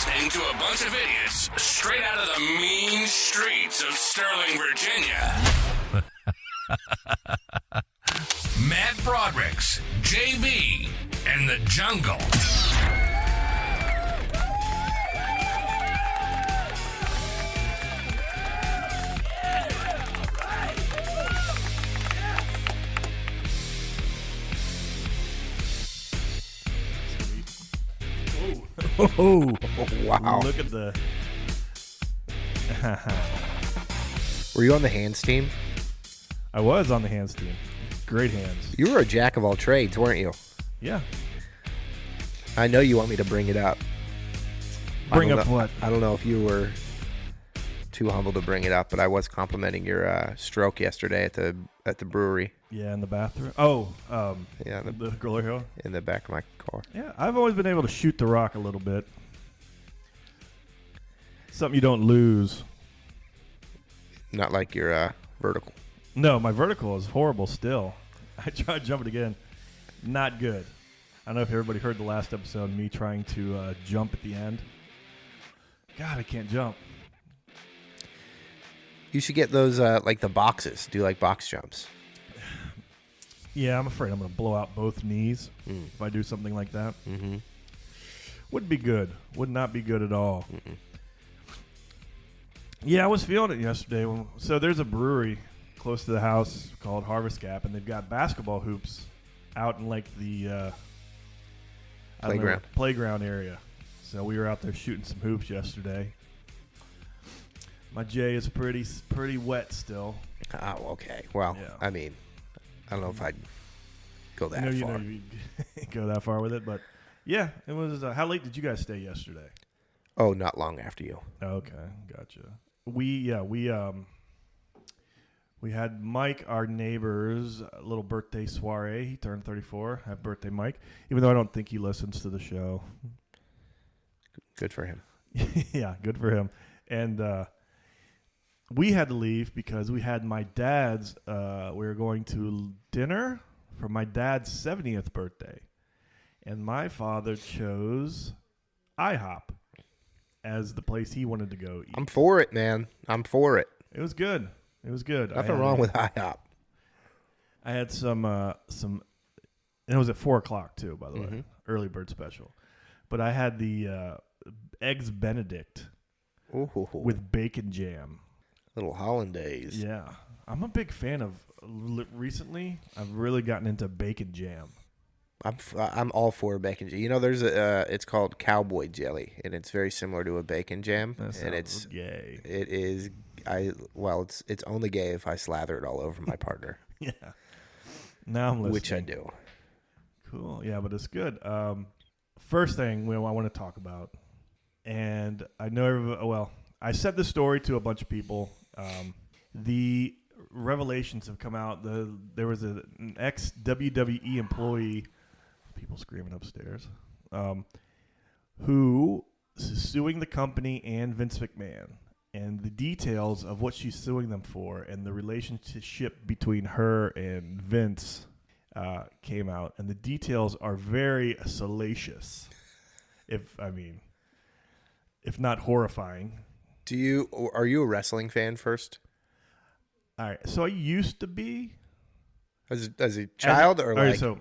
listening to a bunch of idiots straight out of the mean streets of Sterling, Virginia. Matt Broderick's, JB, and the Jungle. Oh, wow. Look at the... Were you on the hands team? I was on the hands team. Great hands. You were a jack of all trades, weren't you? Yeah. I know you want me to bring it up. Bring up what? I don't know if you were too humble to bring it up, but I was complimenting your stroke yesterday at the brewery. Yeah, in the bathroom. Oh, yeah, the Griller Hill? In the back of my car. Yeah, I've always been able to shoot the rock a little bit. Something you don't lose. Not like your vertical. No, my vertical is horrible still. I tried jumping again. Not good. I don't know if everybody heard the last episode, me trying to jump at the end. God, I can't jump. You should get those, like the boxes. Do like box jumps. Yeah, I'm afraid I'm going to blow out both knees if I do something like that. Mm-hmm. Wouldn't be good. Would not be good at all. Mm-mm. Yeah, I was feeling it yesterday. So there's a brewery close to the house called Harvest Gap, and they've got basketball hoops out in like the playground area. So we were out there shooting some hoops yesterday. My J is pretty wet still. Oh, okay. Well, yeah. I mean, I don't know if I'd go that far. You know you'd go that far with it, but yeah, it was. How late did you guys stay yesterday? Oh, not long after you. Okay, gotcha. We had Mike, our neighbor's little birthday soiree. He turned 34. Happy birthday, Mike. Even though I don't think he listens to the show. Good for him. Yeah, good for him. And we had to leave because we had my dad's, we were going to dinner for my dad's 70th birthday. And my father chose IHOP as the place he wanted to go eat. I'm for it, man. I'm for it. It was good. It was good. Nothing wrong with IHOP. I had some, and it was at 4:00 too, by the way, early bird special. But I had the eggs Benedict with bacon jam. Little hollandaise. Yeah, I'm a big fan of. Recently, I've really gotten into bacon jam. I'm all for bacon jam. You know, there's it's called cowboy jelly, and it's very similar to a bacon jam. And it's gay. It is. It's only gay if I slather it all over my partner. Yeah. Now I'm listening. Which I do. Cool. Yeah, but it's good. First thing I want to talk about, and I know everybody. Well, I said this story to a bunch of people. The revelations have come out. There was an ex-WWE employee, people screaming upstairs, who is suing the company and Vince McMahon. And the details of what she's suing them for and the relationship between her and Vince came out. And the details are very salacious, if not horrifying. Are you a wrestling fan first? All right. So I used to be. As a child or like? Right,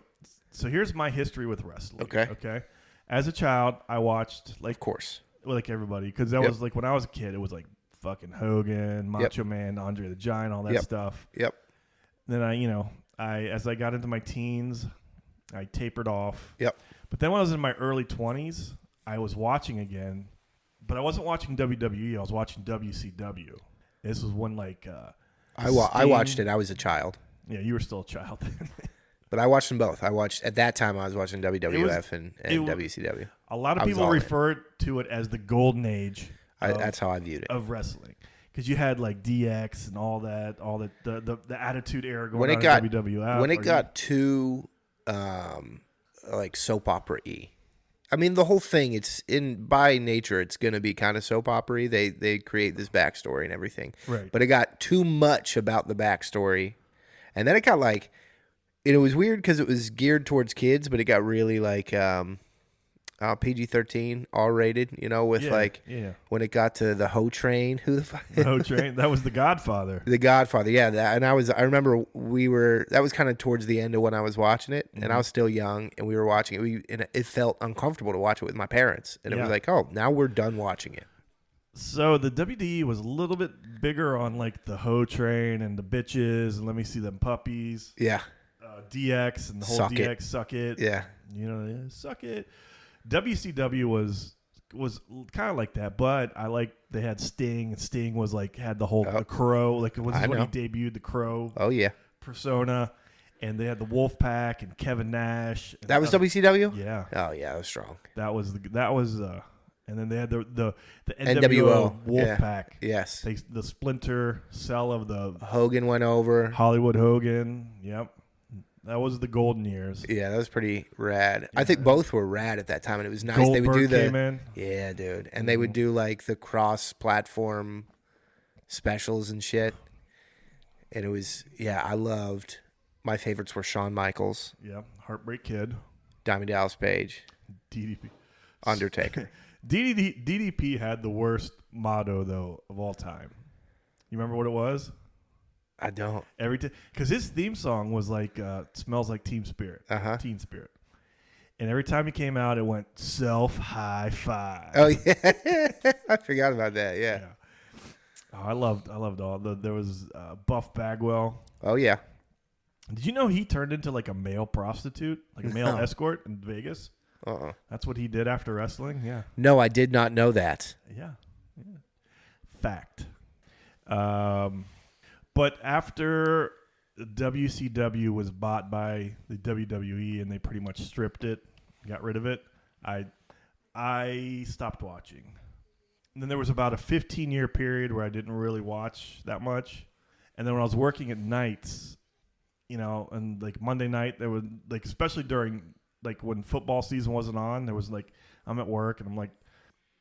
so here's my history with wrestling. Okay. As a child, I watched of course. Like everybody, because that was like when I was a kid, it was like fucking Hogan, Macho Man, Andre the Giant, all that stuff. Yep. Then as I got into my teens, I tapered off. Yep. But then when I was in my early 20s, I was watching again, but I wasn't watching WWE. I was watching WCW. This was when I watched it. I was a child. Yeah, you were still a child then. But I watched them both. At that time, I was watching WWF and WCW. A lot of people referred to it as the golden age. That's how I viewed it. Of wrestling. Because you had like DX and all the Attitude Era going on in WWF. When it got too like soap opera-y. I mean, the whole thing, by nature, it's going to be kind of soap opera-y. They create this backstory and everything. Right. But it got too much about the backstory. And then it got it was weird because it was geared towards kids, but it got really PG-13, R-rated, with when it got to the Ho Train. Who the fuck? The Ho Train? That was The Godfather. The Godfather, yeah. I remember that was kind of towards the end of when I was watching it, and I was still young, and we were watching it. And it felt uncomfortable to watch it with my parents, and it was like, oh, now we're done watching it. So the WDE was a little bit bigger on like the Ho Train and the bitches, and let me see them puppies. Yeah. DX and the whole DX suck it. Yeah. Suck it. WCW was kind of like that, but they had Sting, and Sting was like had the whole the Crow, like it was when he debuted the Crow. Oh yeah. Persona, and they had the Wolfpack and Kevin Nash. And that was WCW. Yeah. Oh yeah, that was strong. And then they had the NWO Wolfpack. Yeah. Yes. The Splinter Cell of the Hogan went over. Hollywood Hogan. Yep. That was the golden years. Yeah, that was pretty rad. Yeah. I think both were rad at that time, and it was nice. Goldberg they would do came in. Yeah, dude, and they would do like the cross-platform specials and shit. And it was I loved. My favorites were Shawn Michaels. Yeah, Heartbreak Kid, Diamond Dallas Page, DDP, Undertaker. DDP had the worst motto though of all time. You remember what it was? I don't. Because his theme song was like "Smells Like Teen Spirit." Teen Spirit. And every time he came out, it went self high five. Oh yeah, I forgot about that. Yeah. Oh, I loved all there was Buff Bagwell. Oh yeah. Did you know he turned into like a male prostitute, like a male escort in Vegas? That's what he did after wrestling. Yeah. No, I did not know that. Yeah. Fact. But after WCW was bought by the WWE and they pretty much stripped it, got rid of it, I stopped watching. And then there was about a 15-year period where I didn't really watch that much. And then when I was working at nights, and like Monday night, there was like, especially during like when football season wasn't on, there was like, I'm at work and I'm like,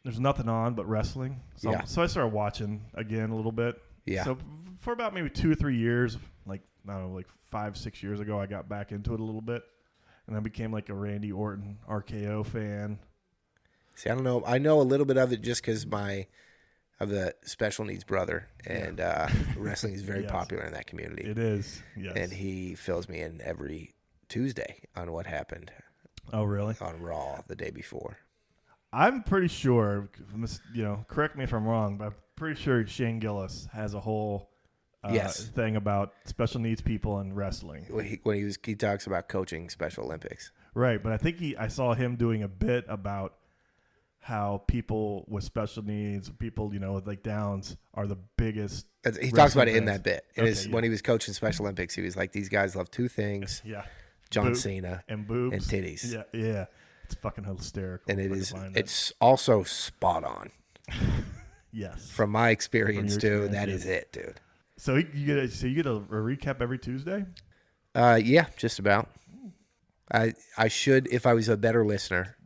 there's nothing on but wrestling. So I started watching again a little bit. Yeah. So for about maybe 2 or 3 years, like 5-6 years ago, I got back into it a little bit, and I became like a Randy Orton RKO fan. See, I don't know. I know a little bit of it just because I have a special needs brother, and wrestling is very popular in that community. It is, yes. And he fills me in every Tuesday on what happened. Oh, really? On Raw the day before. I'm pretty sure, correct me if I'm wrong, but I'm pretty sure Shane Gillis has a whole thing about special needs people and wrestling. When he talks about coaching Special Olympics. Right, but I think I saw him doing a bit about how people with special needs, people, with like Downs, are the biggest. He talks about it in that bit. When he was coaching Special Olympics, he was like, these guys love two things. Yeah. John Cena and boobs and titties. Yeah. It's fucking hysterical. And it's also spot on. Yes. From my experience too, that is it, dude. So you get a recap every Tuesday? Yeah, just about. I should, if I was a better listener.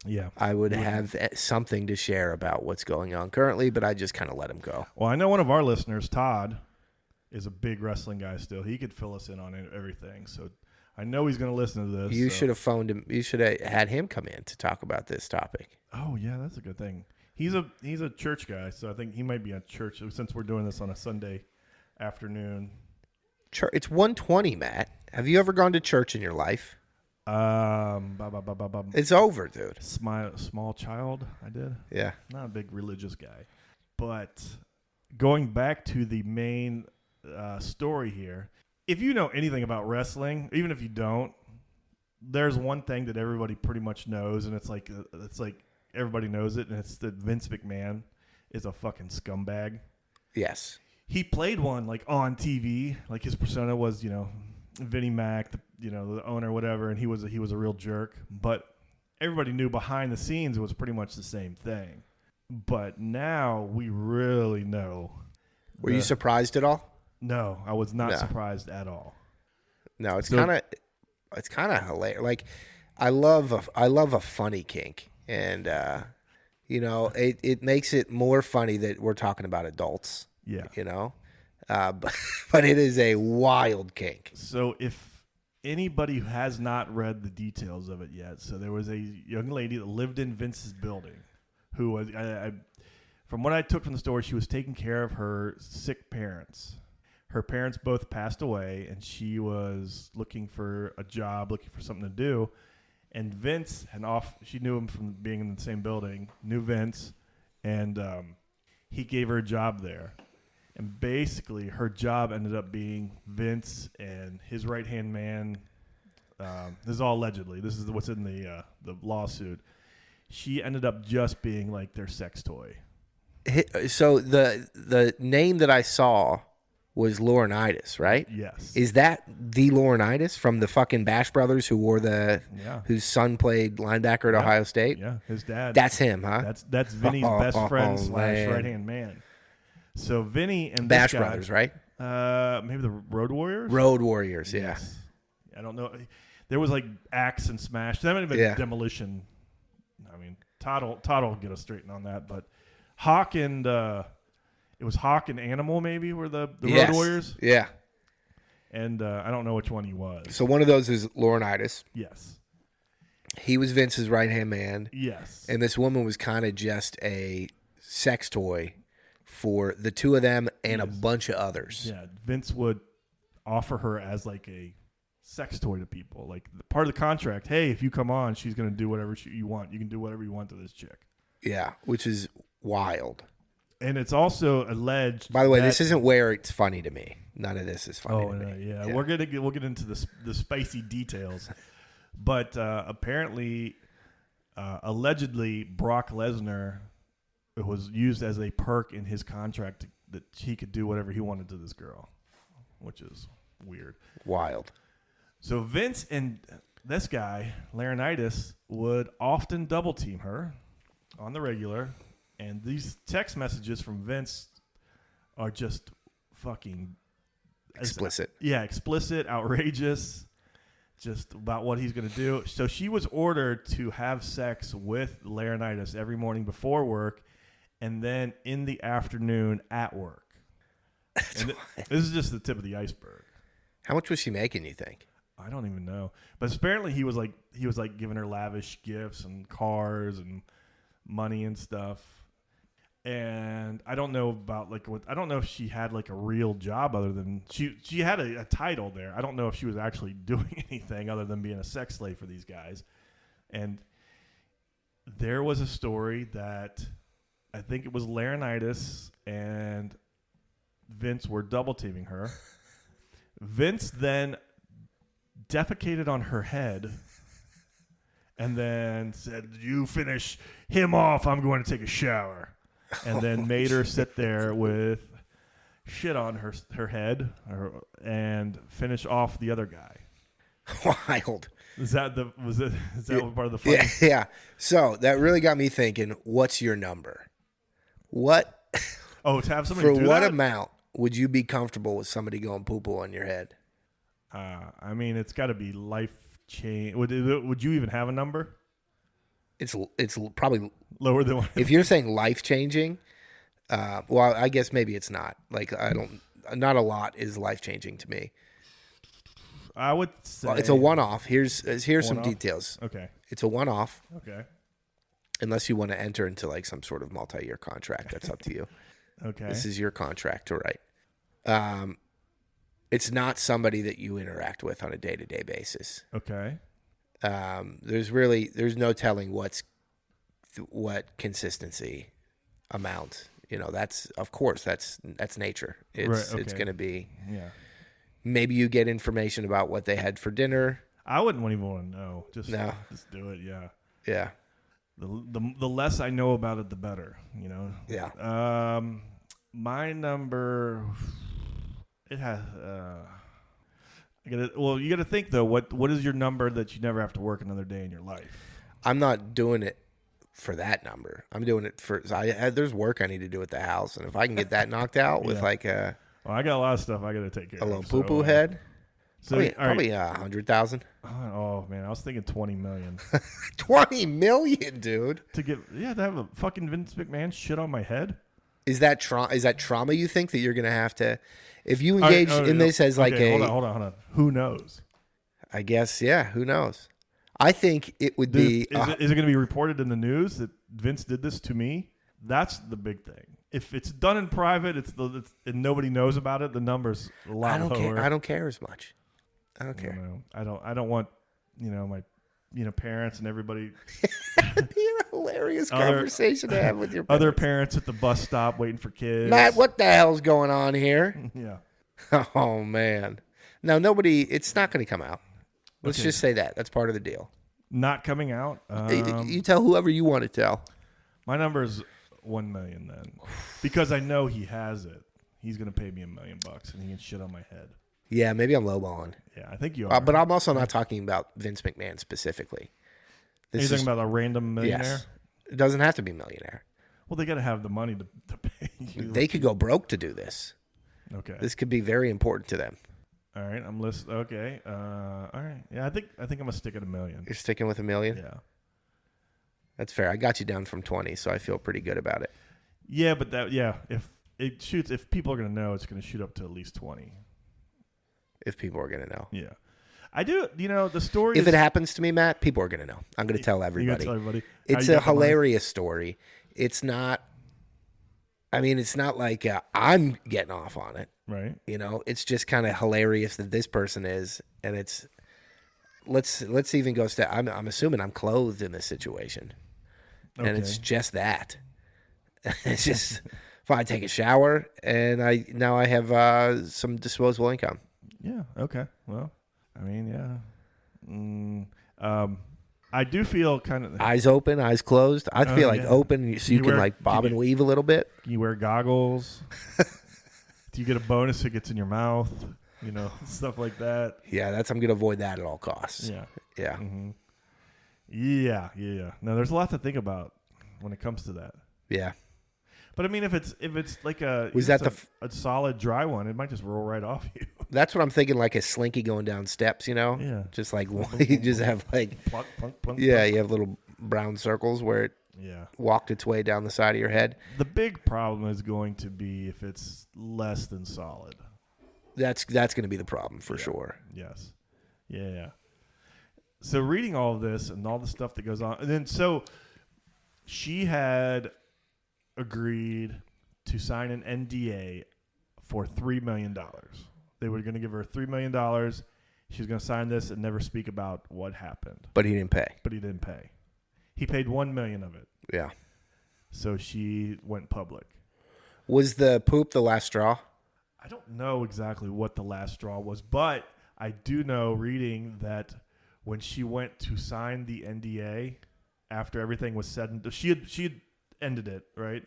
Yeah. I would have something to share about what's going on currently, but I just kind of let him go. Well, I know one of our listeners, Todd, is a big wrestling guy still. He could fill us in on everything. So I know he's going to listen to this. You should have phoned him. You should have had him come in to talk about this topic. Oh, yeah, that's a good thing. He's a church guy, so I think he might be at church since we're doing this on a Sunday afternoon. It's 1:20, Matt. Have you ever gone to church in your life? It's over, dude. Small child, I did. Yeah. Not a big religious guy. But going back to the main story here, if you know anything about wrestling, even if you don't, there's one thing that everybody pretty much knows, and it's like everybody knows it, and it's that Vince McMahon is a fucking scumbag. Yes. He played one like on TV, like his persona was, Vinnie Mac, the owner, whatever, and he was a real jerk. But everybody knew behind the scenes it was pretty much the same thing. But now we really know. Were you surprised at all? No, I was not surprised at all. No, it's kind of hilarious. Like, I love a funny kink, and it makes it more funny that we're talking about adults. Yeah, but it is a wild kink. So if anybody who has not read the details of it yet, so there was a young lady that lived in Vince's building who was, from what I took from the story, she was taking care of her sick parents. Her parents both passed away, and she was looking for a job, looking for something to do. And Vince, she knew him from being in the same building, knew Vince, and he gave her a job there. And basically, her job ended up being Vince and his right-hand man. This is all allegedly. This is what's in the lawsuit. She ended up just being like their sex toy. So the name that I saw was Laurinaitis, right? Yes. Is that the Laurinaitis from the fucking Bash Brothers who wore whose son played linebacker at Ohio State? Yeah, his dad. That's him, huh? That's Vinny's best friend / right-hand man. So Vinny and Bash this guy, Brothers, right? Maybe the Road Warriors? Road Warriors, yeah. Yes. I don't know. There was like Axe and Smash. That might have been Demolition. I mean, Todd will get us straightened on that. But Hawk and it was Hawk and Animal maybe were the Road Warriors. Yeah. And I don't know which one he was. So one of those is Laurinaitis. Yes. He was Vince's right-hand man. Yes. And this woman was kind of just a sex toy for the two of them and a bunch of others. Yeah. Vince would offer her as like a sex toy to people. Like part of the contract, hey, if you come on, she's going to do whatever you want. You can do whatever you want to this chick. Yeah, which is wild. And it's also alleged. By the way, this isn't where it's funny to me. None of this is funny to me. Yeah. We'll get into the spicy details. But apparently, allegedly, Brock Lesnar was used as a perk in his contract that he could do whatever he wanted to this girl, which is weird. Wild. So Vince and this guy, Laurinaitis, would often double team her on the regular. And these text messages from Vince are just fucking explicit. Explicit, outrageous, just about what he's going to do. So she was ordered to have sex with Laurinaitis every morning before work and then in the afternoon at work. And this is just the tip of the iceberg. How much was she making, you think? I don't even know. But apparently he was like giving her lavish gifts and cars and money and stuff. And I don't know about I don't know if she had like a real job other than she had a title there. I don't know if she was actually doing anything other than being a sex slave for these guys. And there was a story that I think it was Laurinaitis and Vince were double teaming her. Vince then defecated on her head and then said, "You finish him off, I'm going to take a shower." And then made her sit there with shit on her head and finish off the other guy. Wild. Is that part of the fun? Yeah. So that really got me thinking, what's your number? What? Oh, to have somebody for do what that? amount would you be comfortable with somebody going poo-poo on your head? I mean, it's got to be life change. Would you even have a number? It's probably lower than one. If you're saying life changing, well, I guess maybe it's not. Like not a lot is life changing to me. I would say it's a one-off. Here's some one-off? details. Okay. It's a one-off. Okay. Unless you want to enter into like some sort of multi-year contract, that's up to you. Okay. This is your contract to write. It's not somebody that you interact with on a day-to-day basis. Okay. There's no telling what consistency amount. That's of course that's nature. It's going to be. Yeah. Maybe you get information about what they had for dinner. I wouldn't even want to know. Just do it. Yeah. Yeah. The less I know about it, the better. Yeah. My number. It has. You got to think though. What is your number that you never have to work another day in your life? I'm not doing it for that number. I'm doing it for. There's work I need to do at the house, and if I can get that knocked out with like a. Well, I got a lot of stuff I got to take care of. A little poo-poo head. So probably 100,000. Oh man, I was thinking 20 million. 20 million, dude. To have a fucking Vince McMahon shit on my head. Is that trauma? You think that you're gonna have to, if you engage in this as like hold on. Who knows? I guess, yeah. Who knows? I think it would be. Is it going to be reported in the news that Vince did this to me? That's the big thing. If it's done in private, and nobody knows about it, the number's a lot lower. I don't care as much. I don't care. I don't want my parents and everybody. It'd be a hilarious conversation to have with your parents. Other parents at the bus stop waiting for kids. Matt, what the hell's going on here? Yeah. Oh man. No, nobody. It's not going to come out. Let's just say that. That's part of the deal. Not coming out. You tell whoever you want to tell. My number is $1 million then, because I know he has it. He's going to pay me $1 million, and he can shit on my head. Yeah, maybe I'm lowballing. Yeah, I think you are. But I'm also not talking about Vince McMahon specifically. You're talking about a random millionaire? Yes. It doesn't have to be a millionaire. Well, they got to have the money to pay you. They could go broke to do this. Okay. This could be very important to them. All right, I'm listening. Okay. All right. Yeah, I think I'm gonna stick at $1 million. You're sticking with $1 million? Yeah. That's fair. I got you down from 20, so I feel pretty good about it. Yeah, but if people are gonna know, it's gonna shoot up to at least 20. If people are gonna know. Yeah. I do. The story. If it happens to me, Matt, people are gonna know. I'm gonna tell everybody. You're gonna tell everybody. It's a hilarious story. It's not. I mean, it's not like I'm getting off on it. Right. It's just kind of hilarious that this person is, and it's. Let's even go step. I'm assuming I'm clothed in this situation, and it's just that. It's just if I take a shower and I have some disposable income. Yeah. Okay. Well, I mean, yeah. I do feel kind of eyes open, eyes closed. I feel like open, so you can like bob and weave a little bit. You wear goggles. Do you get a bonus if it gets in your mouth? Stuff like that. Yeah, I'm gonna avoid that at all costs. Yeah. Yeah. Mm-hmm. Yeah. Now there's a lot to think about when it comes to that. Yeah. But I mean, if it's like a solid dry one, it might just roll right off you. That's what I'm thinking, like a slinky going down steps, Yeah. Just like you just have like plunk, plunk, plunk, yeah, plunk. you have little brown circles where it walked its way down the side of your head. The big problem is going to be if it's less than solid. That's going to be the problem for sure. Yes. Yeah. So reading all of this and all the stuff that goes on, and then so she had agreed to sign an NDA for $3 million. They were going to give her $3 million. She was going to sign this and never speak about what happened. But he didn't pay. He paid $1 million of it. Yeah. So she went public. Was the poop the last straw? I don't know exactly what the last straw was, but I do know reading that when she went to sign the NDA after everything was said and she had ended it, right?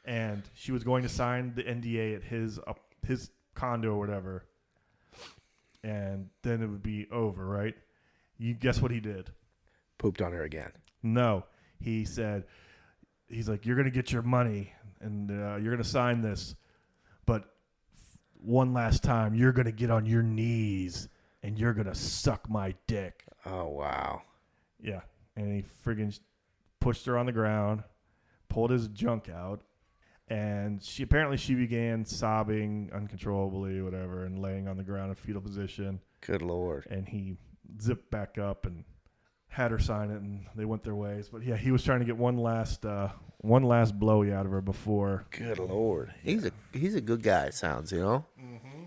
And she was going to sign the NDA at his condo or whatever. And then it would be over, right? You guess what he did? Pooped on her again. No. He said, he's like, you're going to get your money and you're going to sign this. But one last time, you're going to get on your knees and you're going to suck my dick. Oh, wow. Yeah. And he friggin' pushed her on the ground, pulled his junk out, and she began sobbing uncontrollably, whatever, and laying on the ground in fetal position. Good Lord. And he zipped back up and had her sign it, and they went their ways. But yeah, he was trying to get one last blowy out of her before. Good Lord. He's a good guy, it sounds, Mm-hmm.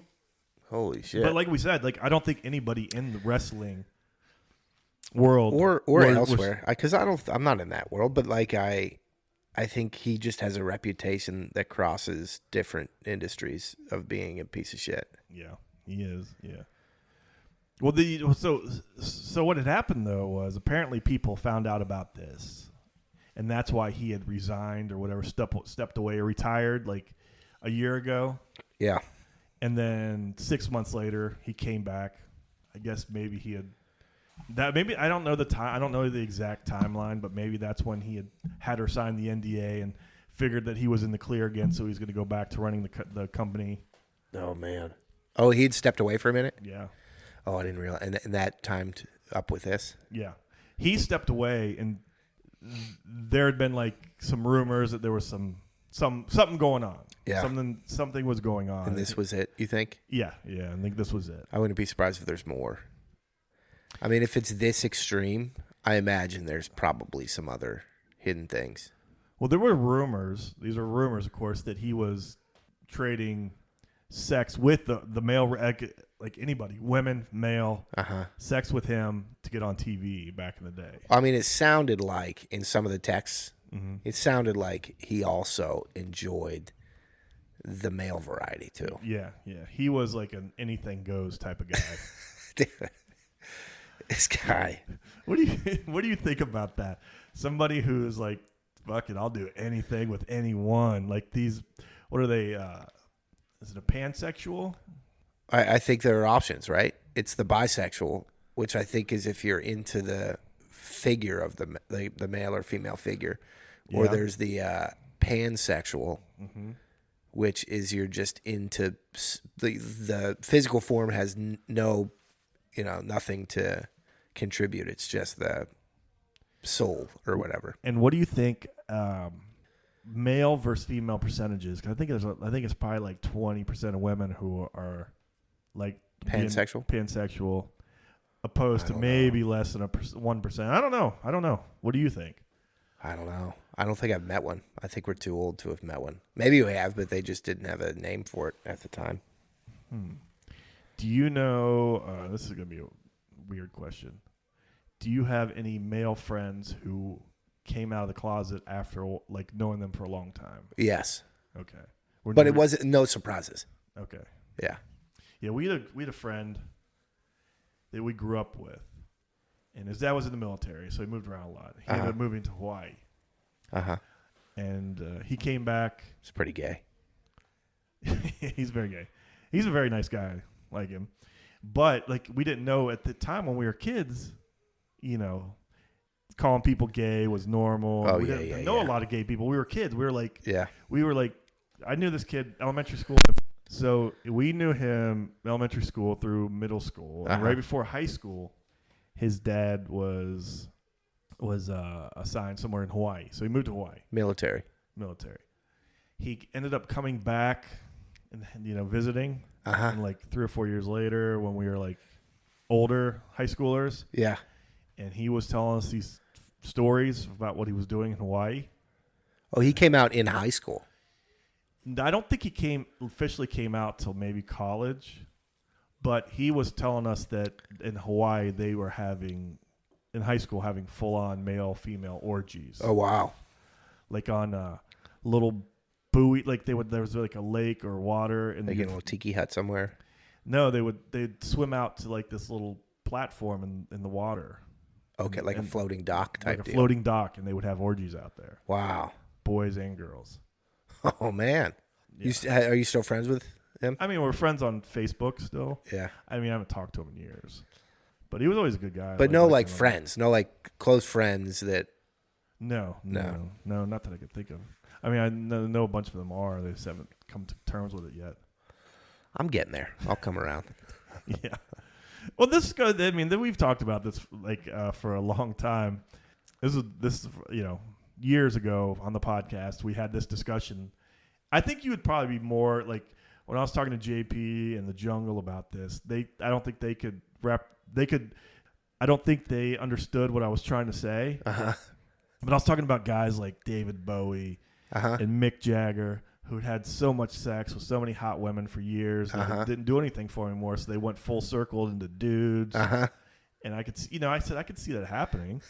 Holy shit. But like we said, I don't think anybody in the wrestling world or elsewhere, because I'm not in that world, but I think he just has a reputation that crosses different industries of being a piece of shit. Yeah, he is. Yeah. Well, so what had happened though was apparently people found out about this, and that's why he had resigned or whatever, stepped away or retired like a year ago. Yeah. And then 6 months later, he came back. I guess maybe he had that. Maybe I don't know the time. I don't know the exact timeline, but maybe that's when he had her sign the NDA and figured that he was in the clear again, so he's going to go back to running the company. Oh man. Oh, he'd stepped away for a minute. Yeah. Oh, I didn't realize. And that timed up with this. Yeah, he stepped away, and there had been some rumors that there was something going on. Yeah, something was going on. And this was it, you think? Yeah. I think this was it. I wouldn't be surprised if there's more. I mean, if it's this extreme, I imagine there's probably some other hidden things. Well, there were rumors. These are rumors, of course, that he was trading sex with the male, like anybody, women, male, sex with him to get on TV back in the day. I mean, it sounded like in some of the texts, it sounded like he also enjoyed the male variety too. Yeah. He was like an anything goes type of guy. This guy. What do you think about that? Somebody who's like, fuck it, I'll do anything with anyone. Like these, what are they? Is it a pansexual? I think there are options, right? It's the bisexual, which I think is if you're into the figure of the male or female figure, or there's the pansexual, which is you're just into the physical form has no, nothing to contribute. It's just the soul or whatever. And what do you think? Male versus female percentages? 'Cause I think it's probably like 20% of women who are like pansexual, opposed to maybe less than 1%. I don't know. What do you think? I don't know. I don't think I've met one. I think we're too old to have met one. Maybe we have, but they just didn't have a name for it at the time. Do you know? This is gonna be a weird question. Do you have any male friends who came out of the closet after like knowing them for a long time? Yes. Okay. But it wasn't no surprises. Okay. Yeah. Yeah, we had a friend that we grew up with, and his dad was in the military, so he moved around a lot. He ended up moving to Hawaii. And he came back. It's pretty gay. He's very gay. He's a very nice guy, like him. But like we didn't know at the time when we were kids, calling people gay was normal. We didn't know a lot of gay people. We were kids. We were like, I knew this kid elementary school. So we knew him elementary school through middle school. And right before high school, his dad was assigned somewhere in Hawaii. So he moved to Hawaii. Military. He ended up coming back and visiting. And like 3 or 4 years later when we were like older high schoolers. Yeah. And he was telling us these stories about what he was doing in Hawaii. Oh, he came out in high school. I don't think he officially came out till maybe college, but he was telling us that in Hawaii they were having full on male female orgies. Oh wow! Like on a little buoy, like there was like a lake or water, and like in a little tiki hut somewhere. No, they'd swim out to like this little platform in the water. Okay, like a floating dock type like a deal. floating dock, and they would have orgies out there. Wow. Boys and girls. Oh, man. Yeah. Are you still friends with him? I mean, we're friends on Facebook still. Yeah. I mean, I haven't talked to him in years. But he was always a good guy. But no, like friends. No, like close friends that... No, not that I could think of. I mean, I know a bunch of them are. They just haven't come to terms with it yet. I'm getting there. I'll come around. Yeah. Well, this is good. I mean, we've talked about this for a long time. This is years ago on the podcast. We had this discussion. I think you would probably be more like when I was talking to JP and the Jungle about this. I don't think they could rap. They could. I don't think they understood what I was trying to say. But I was talking about guys like David Bowie and Mick Jagger, who had so much sex with so many hot women for years and didn't do anything for him anymore, so they went full circle into dudes. And I could see, I said I could see that happening.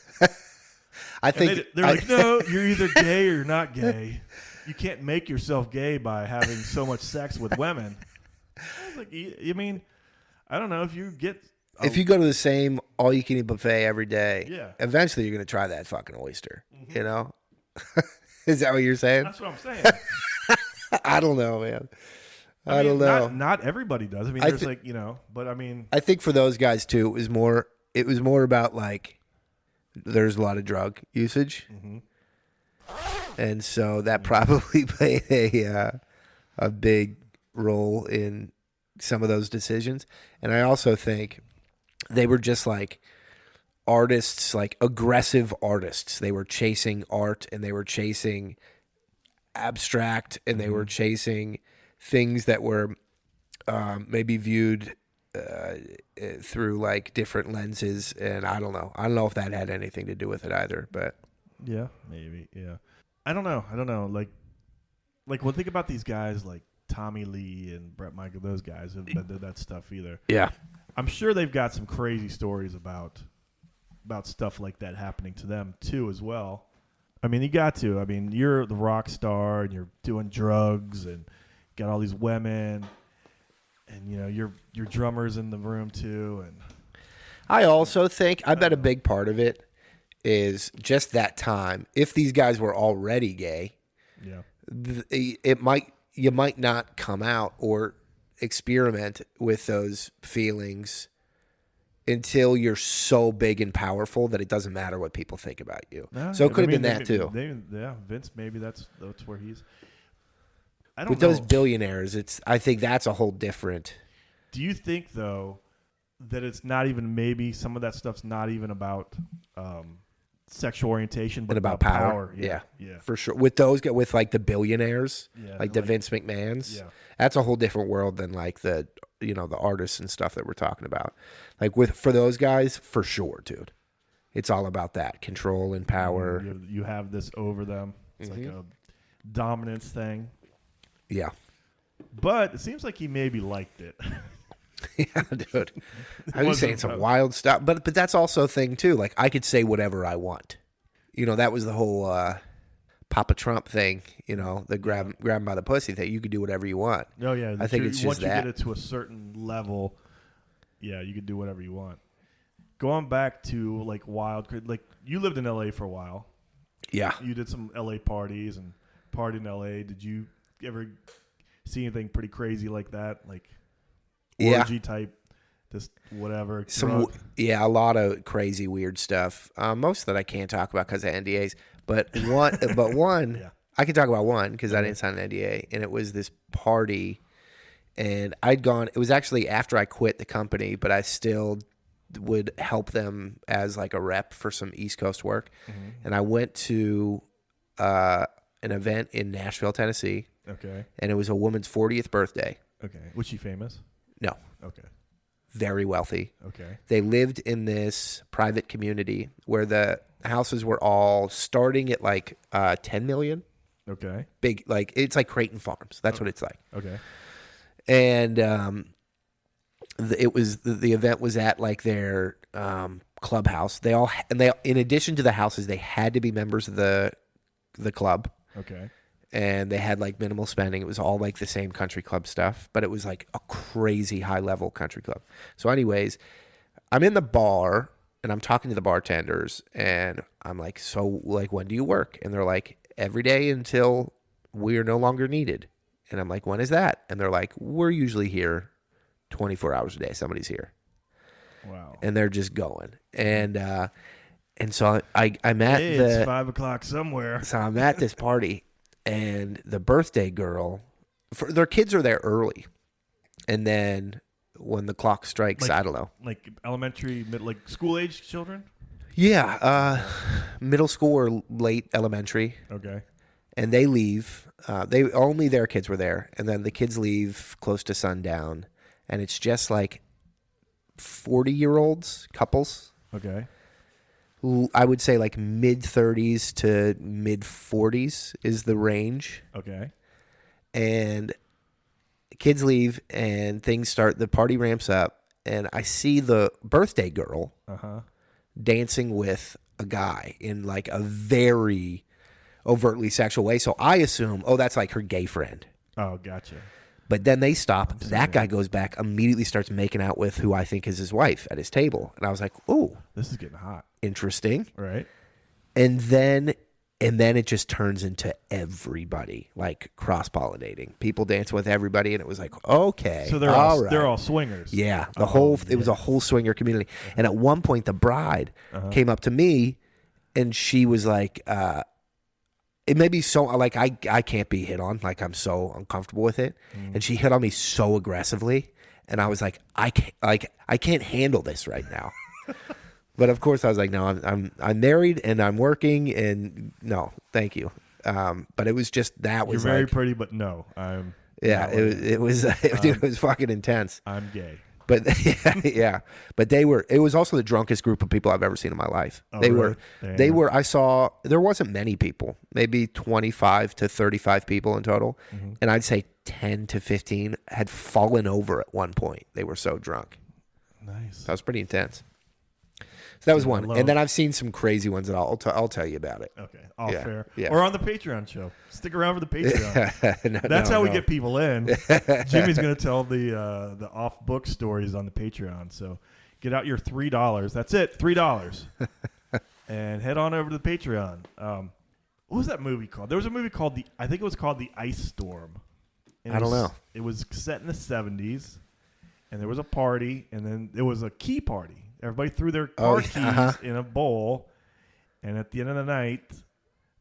I think they're like, no, you're either gay or you're not gay. You can't make yourself gay by having so much sex with women. I was like, I mean, I don't know if you get... If you go to the same all-you-can-eat buffet every day, eventually you're going to try that fucking oyster, Is that what you're saying? That's what I'm saying. I don't know, man. I don't know. Not everybody does. I mean, there's but I mean... I think for those guys, too, it was more about, like, there's a lot of drug usage. And so that probably played a big role in some of those decisions. And I also think they were just like artists, like aggressive artists. They were chasing art and they were chasing abstract and they were chasing things that were maybe viewed through like different lenses, and I don't know. I don't know if that had anything to do with it either, but yeah, maybe, yeah. I don't know. Like well, think about these guys like Tommy Lee and Bret Michael. Those guys have been did that stuff either. yeah, I'm sure they've got some crazy stories about stuff like that happening to them too as well. I mean, you got to. I mean, you're the rock star and you're doing drugs and got all these women, and you know your drummer's in the room too. And I also think I bet a big part of it is just that time. If these guys were already gay, yeah, you might not come out or experiment with those feelings until you're so big and powerful that it doesn't matter what people think about you. So it could have been that too. Yeah, Vince, maybe that's where he's. I don't With know. those billionaires, I think that's a whole different. Do you think though that it's not even maybe some of that stuff's not even about sexual orientation, but about power. Yeah, for sure. With those, with like the billionaires, like the Vince McMahons, that's a whole different world than like the the artists and stuff that we're talking about. Like for those guys, for sure, dude. It's all about that control and power. You have this over them. It's like a dominance thing. Yeah. But it seems like he maybe liked it. Yeah, dude. I was saying some wild stuff, but that's also a thing too. Like I could say whatever I want. That was the whole Papa Trump thing. The grab him by the pussy thing. You could do whatever you want. Oh yeah, I think it's just once that. you get it to a certain level, yeah, you could do whatever you want. Going back to like like you lived in LA for a while. Yeah, you did some LA parties and partied in LA. Did you ever see anything pretty crazy like that? Like orgy type, just whatever. A lot of crazy weird stuff. Most that I can't talk about because of NDAs. But one, yeah. I can talk about one because I didn't sign an NDA, and it was this party, and I'd gone. It was actually after I quit the company, but I still would help them as like a rep for some East Coast work, and I went to an event in Nashville, Tennessee. Okay. And it was a woman's 40th birthday. Okay. Was she famous? No. Okay. Very wealthy. Okay. They lived in this private community where the houses were all starting at like 10 million. Okay. Big, like it's like Creighton Farms. That's what it's like. Okay. And the event was at like their clubhouse. They in addition to the houses, they had to be members of the club. Okay. And they had like minimal spending. It was all like the same country club stuff, but it was like a crazy high level country club. So anyways, I'm in the bar and I'm talking to the bartenders and I'm like, so like, when do you work? And they're like, every day until we are no longer needed. And I'm like, when is that? And they're like, we're usually here 24 hours a day. Somebody's here. Wow. And they're just going. And so I'm at it's 5 o'clock somewhere. So I'm at this party. And the birthday girl, their kids are there early. And then when the clock strikes, I don't know. Like elementary, like school-age children? Yeah. Middle school or late elementary. Okay. And they leave. Only their kids were there. And then the kids leave close to sundown. And it's just like 40-year-olds, couples. Okay. I would say like mid-30s to mid-40s is the range. Okay. And kids leave and things start. The party ramps up. And I see the birthday girl dancing with a guy in like a very overtly sexual way. So I assume, that's like her gay friend. Oh, gotcha. But then they stop. That guy goes back, immediately starts making out with who I think is his wife at his table. And I was like, "Ooh, this is getting hot. Interesting." Right. And then it just turns into everybody, like cross-pollinating. People dance with everybody, and it was like, okay. So they're all swingers. Yeah. It was a whole swinger community. And at one point the bride came up to me and she was like, it made me so like I can't be hit on, like I'm so uncomfortable with it, and she hit on me so aggressively, and I was like, I can't handle this right now. But of course I was like, no, I'm married and I'm working, and no, thank you. But it was just that was you're very like, pretty, but no, I'm it was dude, it was fucking intense. I'm gay. But yeah, but it was also the drunkest group of people I've ever seen in my life. Oh, they really? were, I saw, there wasn't many people, maybe 25 to 35 people in total. Mm-hmm. And I'd say 10 to 15 had fallen over at one point. They were so drunk. Nice. That was pretty intense. So that was one. And then I've seen some crazy ones that I'll tell you about it. Okay, all fair. Yeah. Or on the Patreon show. Stick around for the Patreon. That's how we get people in. Jimmy's going to tell the off-book stories on the Patreon. So get out your $3. That's it, $3. And head on over to the Patreon. What was that movie called? There was a movie called I think it was called The Ice Storm. And I don't know. It was set in the 70s, and there was a party, and then it was a key party. Everybody threw their car keys in a bowl, and at the end of the night,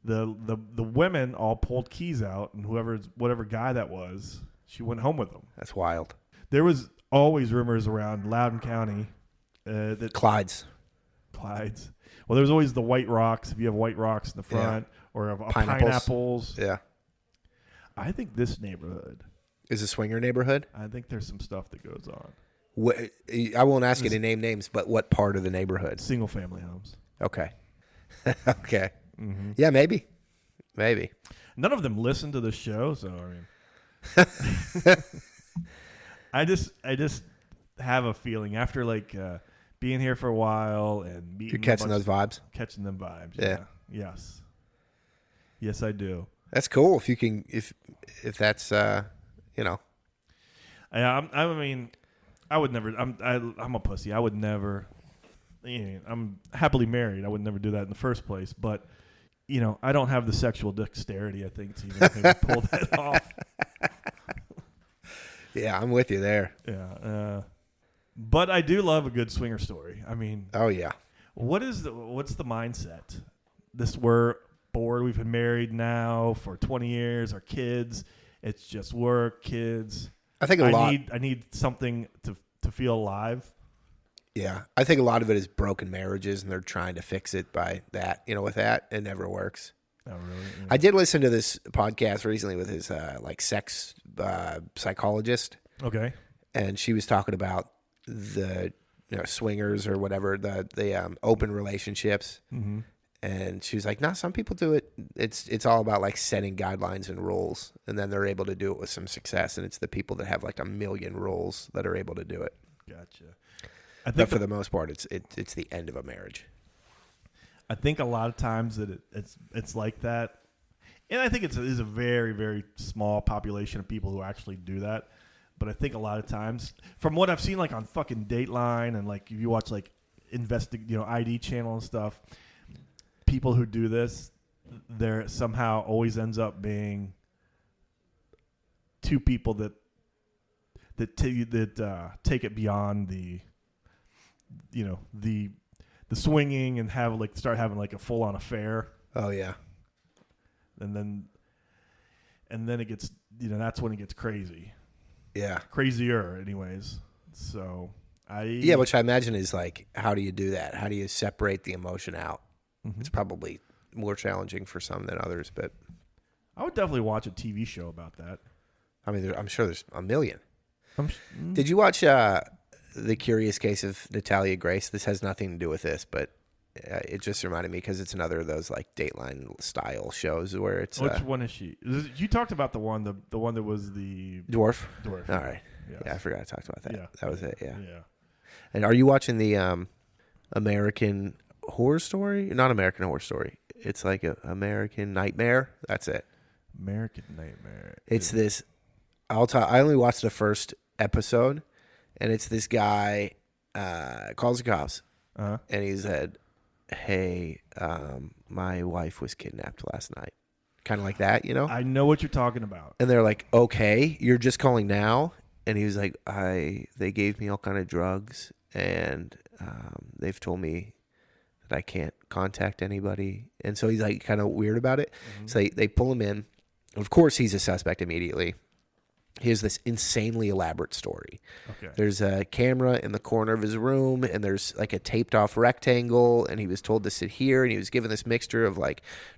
the women all pulled keys out, and whatever guy that was, she went home with them. That's wild. There was always rumors around Loudoun County that Clyde's. Well, there's always the white rocks. If you have white rocks in the front, or pineapples. Yeah. I think this neighborhood is a swinger neighborhood. I think there's some stuff that goes on. I won't ask you to name names, but what part of the neighborhood? Single family homes. Okay. Okay. Mm-hmm. Yeah, maybe. None of them listen to the show, so I mean, I just have a feeling after being here for a while and meeting. You're catching those vibes. Catching them vibes. Yeah. Yes, I do. That's cool. If you can, if that's you know. Yeah, I mean, I would never. I'm a pussy. I would never. I'm happily married. I would never do that in the first place. But I don't have the sexual dexterity, I think, to even maybe pull that off. Yeah, I'm with you there. Yeah, but I do love a good swinger story. I mean, oh yeah. What's the mindset? We're bored. We've been married now for 20 years. Our kids. It's just work, kids. I think I need something to feel alive. Yeah, I think a lot of it is broken marriages, and they're trying to fix it by that. With that, it never works. Oh, really? Yeah. I did listen to this podcast recently with his sex psychologist. Okay. And she was talking about the swingers or whatever, the open relationships. Mm-hmm. And she was like, no, some people do it. It's all about setting guidelines and rules, and then they're able to do it with some success. And it's the people that have a million rules that are able to do it. Gotcha. But for the most part, it's the end of a marriage. I think a lot of times that it's like that, and I think it is a very, very small population of people who actually do that. But I think a lot of times, from what I've seen, on fucking Dateline and if you watch ID channel and stuff. People who do this, there somehow always ends up being two people that take it beyond the swinging and have start having a full on affair. Oh yeah, and then it gets that's when it gets crazy. Yeah, crazier, anyways. So which I imagine is how do you do that? How do you separate the emotion out? Mm-hmm. It's probably more challenging for some than others, but I would definitely watch a TV show about that. I mean, I'm sure there's a million. Did you watch The Curious Case of Natalia Grace? This has nothing to do with this, but it just reminded me because it's another of those Dateline style shows where it's. Which one is she? You talked about the one that was the dwarf. All right. Yes. Yeah, I forgot I talked about that. Yeah. That was it. Yeah. Yeah. And are you watching the American Horror Story? Not American Horror Story. It's American Nightmare. That's it. American Nightmare. It's this. I only watched the first episode, and it's this guy calls the cops, and he said, "Hey, my wife was kidnapped last night." Kind of like that, I know what you're talking about. And they're like, "Okay, you're just calling now?" And he was like, "They gave me all kind of drugs, and they've told me that I can't contact anybody." And so he's kind of weird about it. Mm-hmm. So they pull him in. Of course, he's a suspect immediately. He has this insanely elaborate story. Okay. There's a camera in the corner of his room, and there's a taped off rectangle, and he was told to sit here, and he was given this mixture of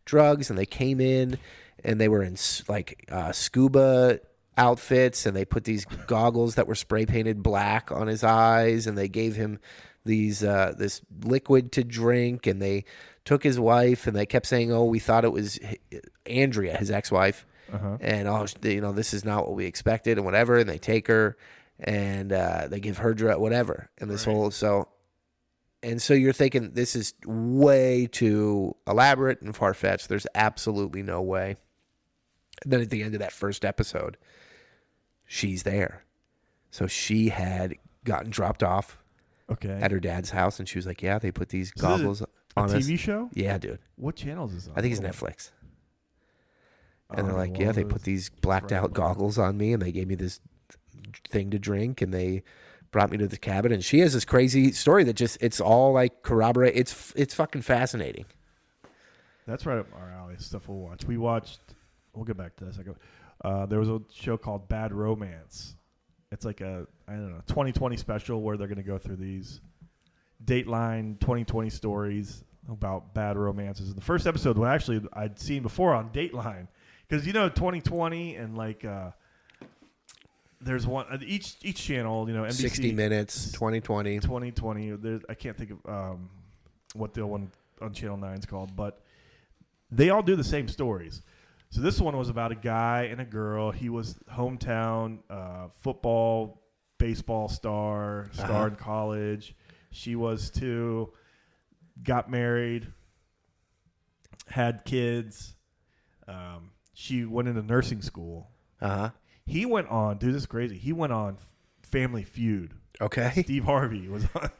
drugs, and they came in, and they were in scuba outfits, and they put these goggles that were spray painted black on his eyes, and they gave him these this liquid to drink, and they took his wife, and they kept saying, "Oh, we thought it was Andrea, his ex-wife." And this is not what we expected, and whatever. And they take her, and they give her whatever, and this whole and so you're thinking this is way too elaborate and far fetched. There's absolutely no way. And then at the end of that first episode, she's there, so she had gotten dropped off at her dad's house, and she was like, "Yeah, they put these goggles on us." TV show? Yeah, dude. What channel is this on? I think it's Netflix. And they're like, yeah, they put these blacked out goggles on me, and they gave me this thing to drink, and they brought me to the cabin. And she has this crazy story that it's all like corroborate. It's fucking fascinating. That's right up our alley. Stuff we'll watch. We'll get back to this. There was a show called Bad Romance. It's like a 2020 special where they're going to go through these Dateline 2020 stories about bad romances. And the first episode, I'd seen before on Dateline. Because 2020 and there's one each channel, NBC, 60 Minutes, 2020. I can't think of what the one on Channel 9 is called, but they all do the same stories. So this one was about a guy and a girl. He was hometown football, baseball star in college. She was too. Got married, had kids. She went into nursing school. He went on, dude, this is crazy. He went on Family Feud. Okay. Steve Harvey was on.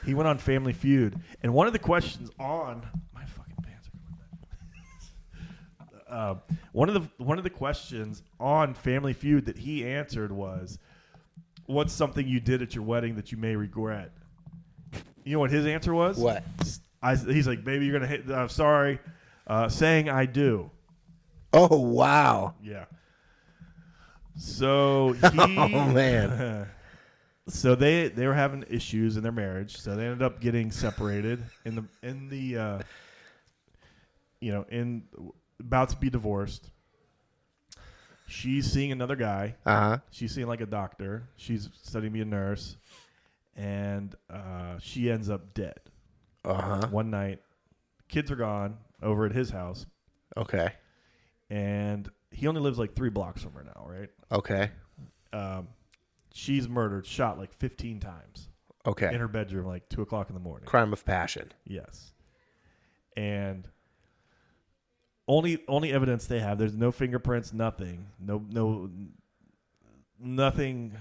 He went on Family Feud. And one of the questions on my fucking pants are going back. One of the questions on Family Feud that he answered was, "What's something you did at your wedding that you may regret?" You know what his answer was? What? He's like, "Baby, you're gonna hit. I'm sorry, saying I do." Oh wow! Yeah. So oh man. So they were having issues in their marriage, so they ended up getting separated about to be divorced. She's seeing another guy. She's seeing like a doctor. She's studying to be a nurse, and she ends up dead. One night, kids are gone over at his house. Okay. And he only lives like 3 blocks from her now, right? Okay. She's murdered, shot like 15 times. Okay. In her bedroom, like 2:00 in the morning. Crime of passion. Yes. And only evidence they have. There's no fingerprints, nothing. Nothing.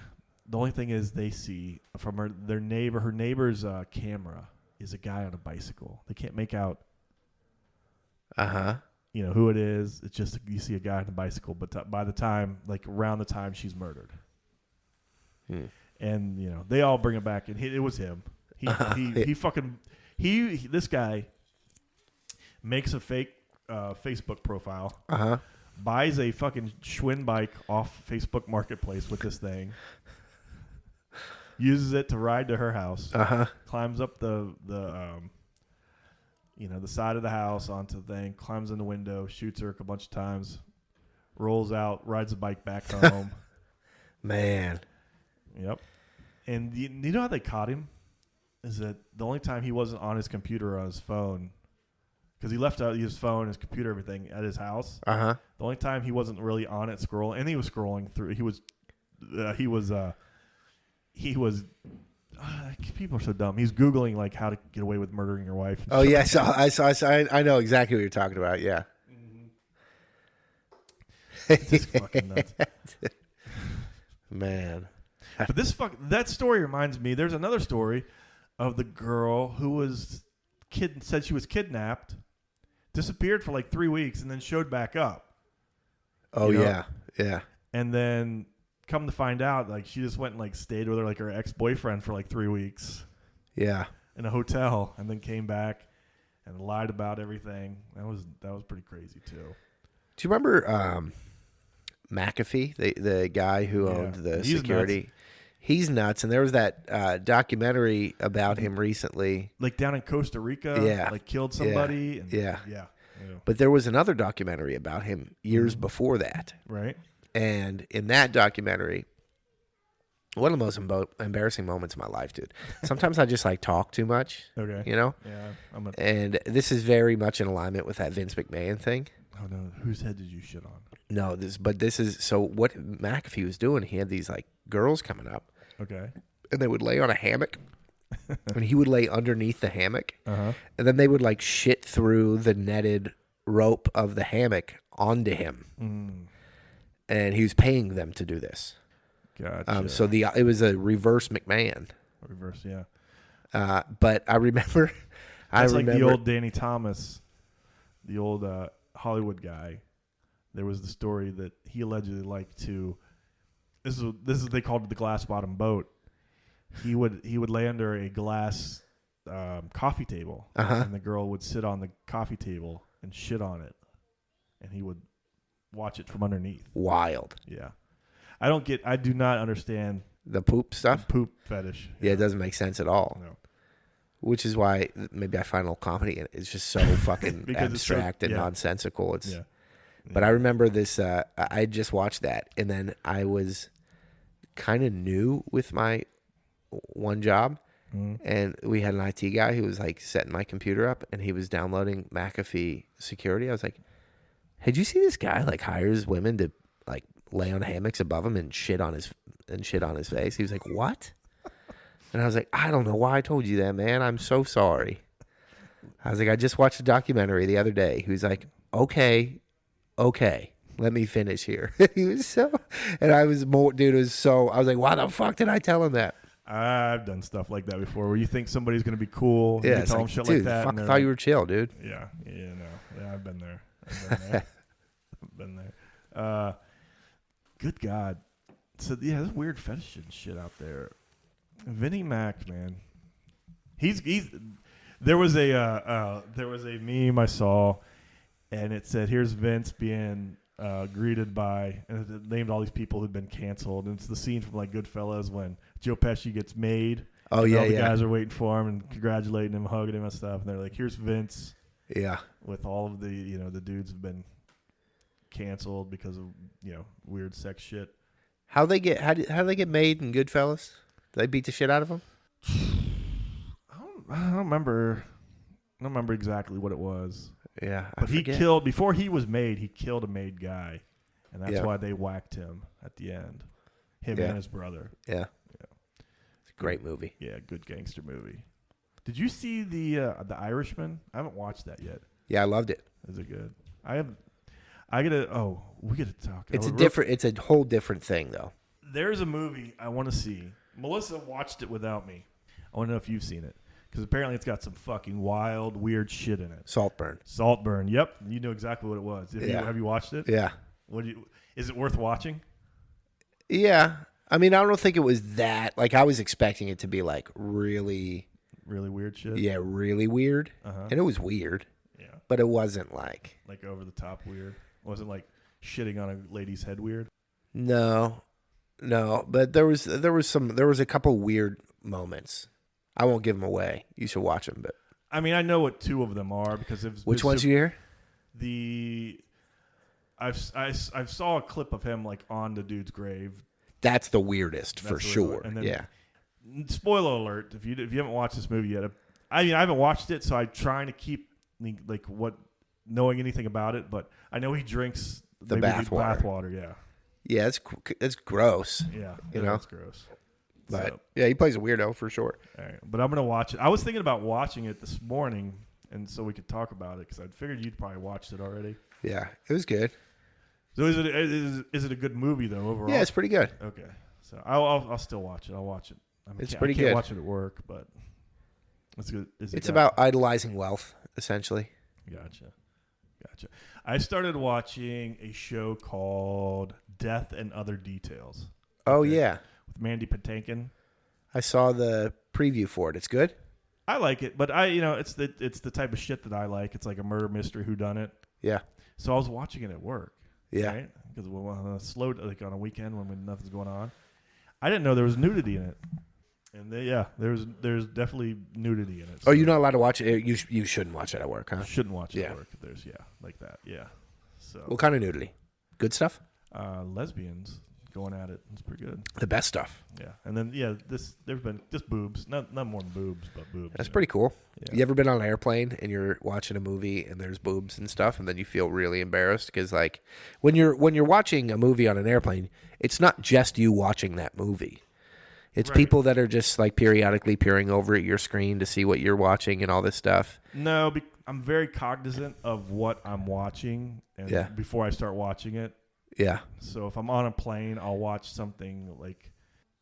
The only thing is they see from her neighbor's camera is a guy on a bicycle. They can't make out. Who it is. It's just you see a guy on a bicycle, but by the time, around the time she's murdered. And, they all bring it back, and it was him. This guy makes a fake Facebook profile, buys a fucking Schwinn bike off Facebook Marketplace with this thing, uses it to ride to her house, climbs up the side of the house onto the thing, climbs in the window, shoots her a bunch of times, rolls out, rides the bike back home. Man. Yep. And you know how they caught him? Is that the only time he wasn't on his computer or on his phone, because he left out his phone, his computer, everything at his house. The only time he wasn't really on it scrolling, and he was scrolling through, people are so dumb. He's Googling how to get away with murdering your wife. Oh yeah, I saw. I know exactly what you're talking about. Yeah. It's just fucking nuts. Man. But that story reminds me. There's another story of the girl who said she was kidnapped, disappeared for 3 weeks, and then showed back up. Oh yeah. And then come to find out, she just went and stayed with her ex-boyfriend for 3 weeks. Yeah. In a hotel, and then came back and lied about everything. That was pretty crazy too. Do you remember McAfee, the guy who owned the security? Nuts. He's nuts, and there was that documentary about him recently, down in Costa Rica. Killed somebody. Yeah. But there was another documentary about him years before that, right? And in that documentary, one of the most embarrassing moments of my life, dude. Sometimes I just like talk too much. Okay. You know? Yeah. And this is very much in alignment with that Vince McMahon thing. Oh no, whose head did you shit on? No, this is so what McAfee was doing, he had these like girls coming up. Okay. And they would lay on a hammock. And he would lay underneath the hammock. Uh-huh. And then they would like shit through the netted rope of the hammock onto him. And he was paying them to do this. Gotcha. So it was a reverse McMahon. Reverse, yeah. But I remember That's like the old Danny Thomas, the old Hollywood guy. There was the story that he allegedly liked to. This is they called it the glass bottom boat. He would lay under a glass coffee table, and the girl would sit on the coffee table and shit on it, and he would watch it from underneath. Wild. Yeah, I do not understand the poop stuff. The poop fetish. Yeah, it doesn't make sense at all. No. Which is why maybe I find a little comedy in it. It's just so fucking abstract and nonsensical. It's. Yeah. But I remember this. I just watched that, and then I was kind of new with my one job, and we had an IT guy who was like setting my computer up, and he was downloading McAfee security. I was like, "Hey, did you see this guy like hires women to like lay on hammocks above him and shit on his face?" He was like, "What?" And I was like, "I don't know why I told you that, man. I'm so sorry." I was like, "I just watched a documentary the other day." He was like, "Okay, let me finish here." He was so, and I was more, dude. It was so. I was like, "Why the fuck did I tell him that?" I've done stuff like that before, where you think somebody's gonna be cool. Yeah, you tell them shit dude, like that. Fuck, I thought you were chill, dude. Yeah, I've been there. I've been there. Good God. So yeah, there's weird fetish and shit out there. Vinnie Mac, man. He's. There was a meme I saw, and it said, "Here's Vince being greeted by," and it named all these people who'd been canceled. And it's the scene from like Goodfellas when Joe Pesci gets made. Oh yeah, all the guys are waiting for him and congratulating him, hugging him and stuff. And they're like, "Here's Vince." Yeah. With all of the the dudes have been canceled because of weird sex shit. How they get made in Goodfellas? Did they beat the shit out of them? I don't remember. I don't remember exactly what it was. Yeah, but he killed before he was made. He killed a made guy, and that's why they whacked him at the end. Him and his brother. Yeah. It's a great movie. Yeah, good gangster movie. Did you see the Irishman? I haven't watched that yet. Yeah, I loved it. Is it good? We gotta talk. It's a whole different thing though. There's a movie I want to see. Melissa watched it without me. I want to know if you've seen it. Because apparently it's got some fucking wild, weird shit in it. Saltburn. Yep. You know exactly what it was. Have you watched it? Yeah. Is it worth watching? Yeah. I mean, I don't think it was that. Like, I was expecting it to be like really... Really weird shit? Yeah, really weird. Uh-huh. And it was weird. Yeah. But it wasn't like... Like over the top weird? It wasn't like shitting on a lady's head weird? No. But there was a couple weird moments. I won't give them away. You should watch them. But I mean, I know what two of them are because which ones you hear? I saw a clip of him like on the dude's grave. That's the weirdest for sure. And then, yeah. Spoiler alert: if you haven't watched this movie yet, I haven't watched it, so I'm trying to keep knowing anything about it. But I know he drinks the bathwater. Yeah. Yeah, it's gross. Yeah, it's gross. But yeah, he plays a weirdo for sure. All right, but I'm gonna watch it. I was thinking about watching it this morning, and so we could talk about it because I figured you'd probably watched it already. Yeah, it was good. So is it a good movie though overall? Yeah, it's pretty good. Okay, so I'll still watch it. I'll watch it. It's pretty good. I can't watch it at work, but it's good. It's about idolizing wealth, essentially. Gotcha. I started watching a show called Death and Other Details. Oh yeah. With Mandy Patinkin. I saw the preview for it. It's good. I like it, but it's the type of shit that I like. It's like a murder mystery whodunit. Yeah. So I was watching it at work. Yeah. Right? Because on a weekend when nothing's going on, I didn't know there was nudity in it. And there's definitely nudity in it. So. Oh, you're not allowed to watch it. You shouldn't watch it at work, huh? Shouldn't watch it at work. There's like that. Yeah. So what kind of nudity? Good stuff. lesbians going at it. It's pretty good. The best stuff. Yeah, and then there's been just boobs, not more than boobs, but boobs. That's pretty cool. Yeah. You ever been on an airplane and you're watching a movie and there's boobs and stuff, and then you feel really embarrassed because like when you're watching a movie on an airplane, it's not just you watching that movie. It's people that are just like periodically peering over at your screen to see what you're watching and all this stuff. No, I'm very cognizant of what I'm watching and before I start watching it. Yeah. So if I'm on a plane, I'll watch something like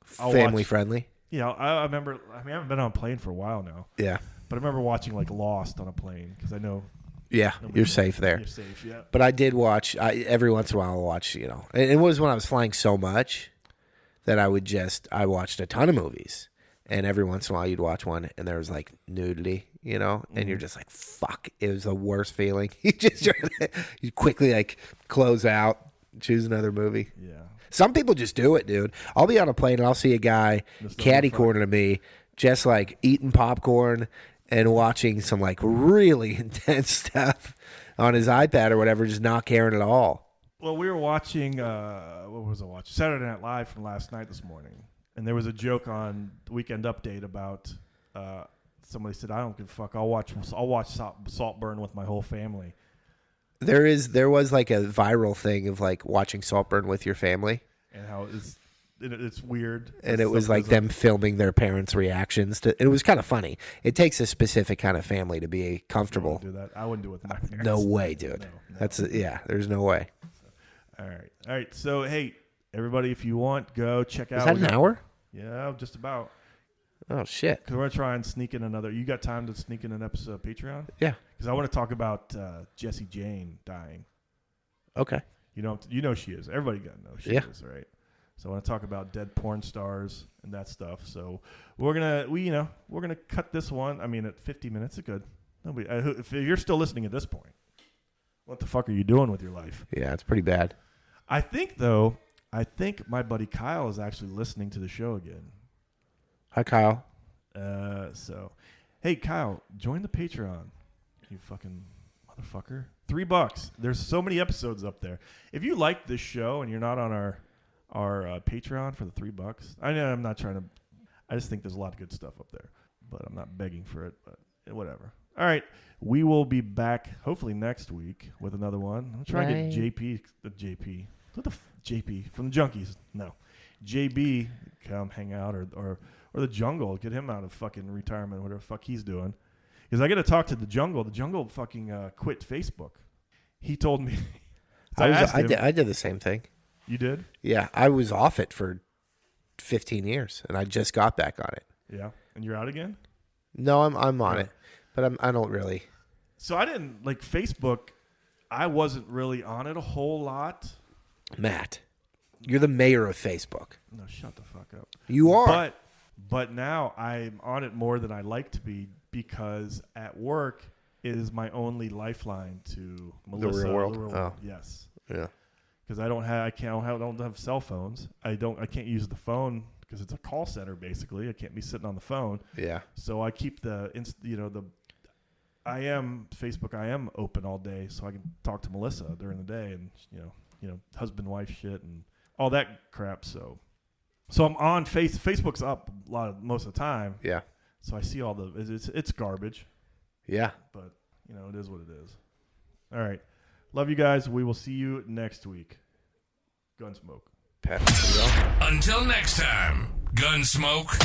family friendly. You know, I remember. I haven't been on a plane for a while now. Yeah. But I remember watching like Lost on a plane because I know. Yeah, you're safe there. You're safe, yeah. But I did watch. Every once in a while, I'll watch. You know, and it was when I was flying so much that I watched a ton of movies, and every once in a while you'd watch one, and there was like nudity, you know, and you're just like, fuck. It was the worst feeling. You quickly like close out. Choose another movie. Yeah. Some people just do it, dude. I'll be on a plane and I'll see a guy catty corner to me, just like eating popcorn and watching some like really intense stuff on his iPad or whatever, just not caring at all. Well, we were watching, what was I watching? Saturday Night Live from last night this morning. And there was a joke on Weekend Update about somebody said, I don't give a fuck. I'll watch Saltburn with my whole family. There was like a viral thing of like watching Saltburn with your family, and how it's weird, and it was like them filming their parents' reactions to. It was kind of funny. It takes a specific kind of family to be comfortable. Do that. I wouldn't do it with my parents. No way, dude. No. That's there's no way. All right. So hey, everybody, if you want, go check out. Is that an hour? Yeah, just about. Oh shit! Because we're gonna try and sneak in another. You got time to sneak in an episode of Patreon? Yeah. Because I want to talk about Jessie Jane dying. Okay. You know she is. Everybody got to know she is, right? So I want to talk about dead porn stars and that stuff. So we're gonna cut this one. I mean, at 50 minutes, it's good. Nobody. If you're still listening at this point, what the fuck are you doing with your life? Yeah, it's pretty bad. I think my buddy Kyle is actually listening to the show again. Hi, Kyle. So, hey, Kyle, join the Patreon. You fucking motherfucker. $3. There's so many episodes up there. If you like this show and you're not on our Patreon for the $3, I know I'm not trying to. I just think there's a lot of good stuff up there, but I'm not begging for it. But whatever. All right, we will be back hopefully next week with another one. I'm trying to get JP. What the JP from the Junkies? No, JB come hang out or the Jungle. Get him out of fucking retirement, whatever the fuck he's doing. Because I got to talk to the Jungle. The Jungle fucking quit Facebook. He told me. I did the same thing. You did? Yeah, I was off it for 15 years, and I just got back on it. Yeah, and you're out again? No, I'm on it, but I don't really. So I didn't like Facebook. I wasn't really on it a whole lot. Matt, you're the mayor of Facebook. No, shut the fuck up. You are. But now I'm on it more than I like to be because at work it is my only lifeline to Melissa. The real world. Oh. Yes. Yeah. Because I don't have cell phones. I can't use the phone because it's a call center basically. I can't be sitting on the phone. Yeah. So I keep I am open all day so I can talk to Melissa during the day and husband wife shit and all that crap. So I'm on Facebook's up most of the time. Yeah. So I see all it's garbage. Yeah. But it is what it is. All right. Love you guys. We will see you next week. Gunsmoke. Until next time, Gunsmoke.